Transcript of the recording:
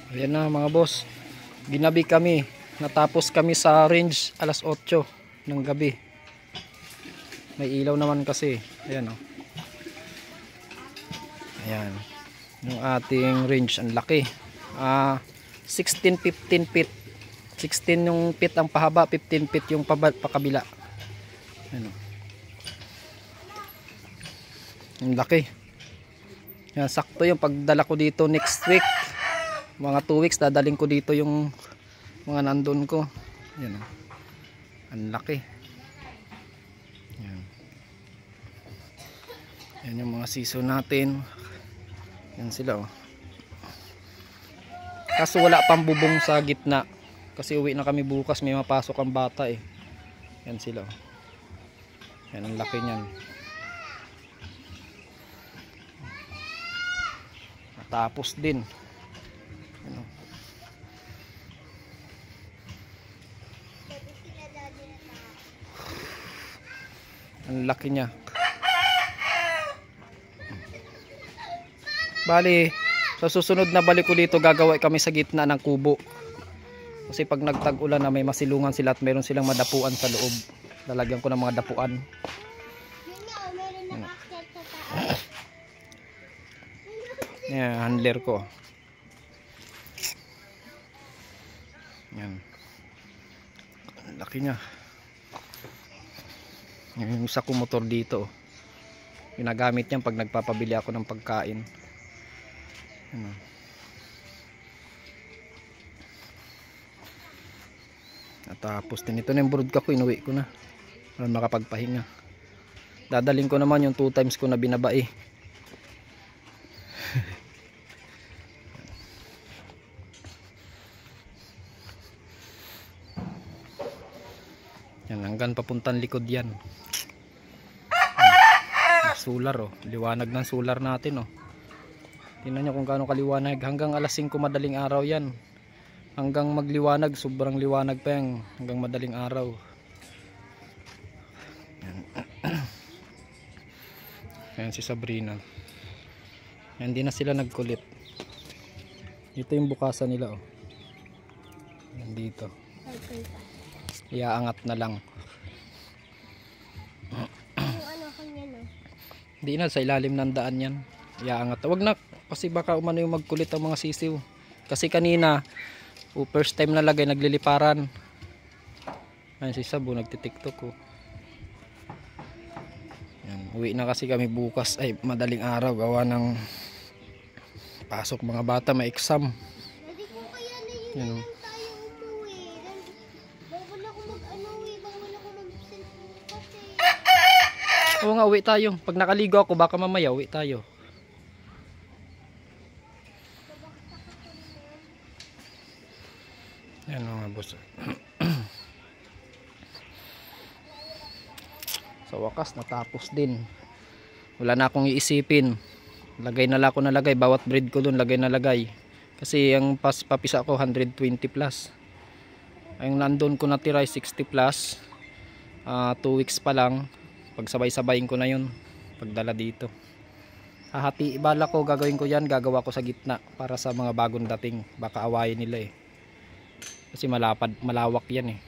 Ayan na mga boss. Ginabi kami. Natapos kami sa range alas 8 ng gabi. May ilaw naman kasi. Ayan o. Ayan. Yung ating range. Ang laki. 16-15 feet. 16 yung feet ang pahaba. 15 feet yung pakabila. Ayan o. Ang laki. Yan, sakto yung pagdala ko dito next week. Mga 2 weeks dadaling ko dito yung mga nandun ko. Yan o. Ang laki. Yan. Yan yung mga season natin. Yan sila o. Kaso wala pang bubong sa gitna. Kasi uwi na kami bukas. May mapasok ang bata eh. Yan sila o. Yan ang laki niyan. Tapos din ano? Ang laki niya. Bali sa susunod na balik ko dito gagawa kami sa gitna ng kubo, kasi pag nagtag-ulan na may masilungan sila at meron silang madapuan sa loob. Lalagyan ko ng mga dapuan. Ano? Yan, handler ko. Yan. Laki niya. Yung isa ko motor dito. Ginagamit niyan pag nagpapabili ako ng pagkain. Ano. At tapos din ito na yung brood ko, inuwi ko na. Para makapagpahinga. Dadaling ko naman yung 2 times ko na binabai. Yan, hanggang papuntang likod yan. Solar oh, liwanag ng solar natin oh. Tingnan nyo kung gaano kaliwanag. Hanggang alas 5 madaling araw yan. Hanggang magliwanag, sobrang liwanag pa yan. Hanggang madaling araw. Yan. Yan si Sabrina. Yan, di na sila nagkulit. Ito yung bukasan nila oh. Yan dito. Iaangat na lang. Hindi na, sa ilalim ng daan yan. Iaangat. Wag na, kasi baka umano yung magkulit ang mga sisiw. Kasi kanina, first time nalagay, nagliliparan. Ayun si Sabu, nagtitiktok ko. Yan, uwi na kasi kami bukas, ay madaling araw, gawa ng pasok mga bata, may exam. Yan. Oo nga, uwi tayo. Pag nakaligo ako, baka mamaya uwi tayo. Yan mga boss. Sa wakas, natapos din. Wala na akong iisipin. Lagay na lang ako nalagay. Bawat breed ko dun, lagay na lagay. Kasi ang papisa ko, 120 plus. Ang nandun ko natira, 60 plus. 2 weeks pa lang. Pagsabay-sabayin ko na yun pagdala dito. Hahati, bala ko gagawin ko yan, gagawa ko sa gitna para sa mga bagong dating, baka awayin nila eh, kasi malapad, malawak yan eh.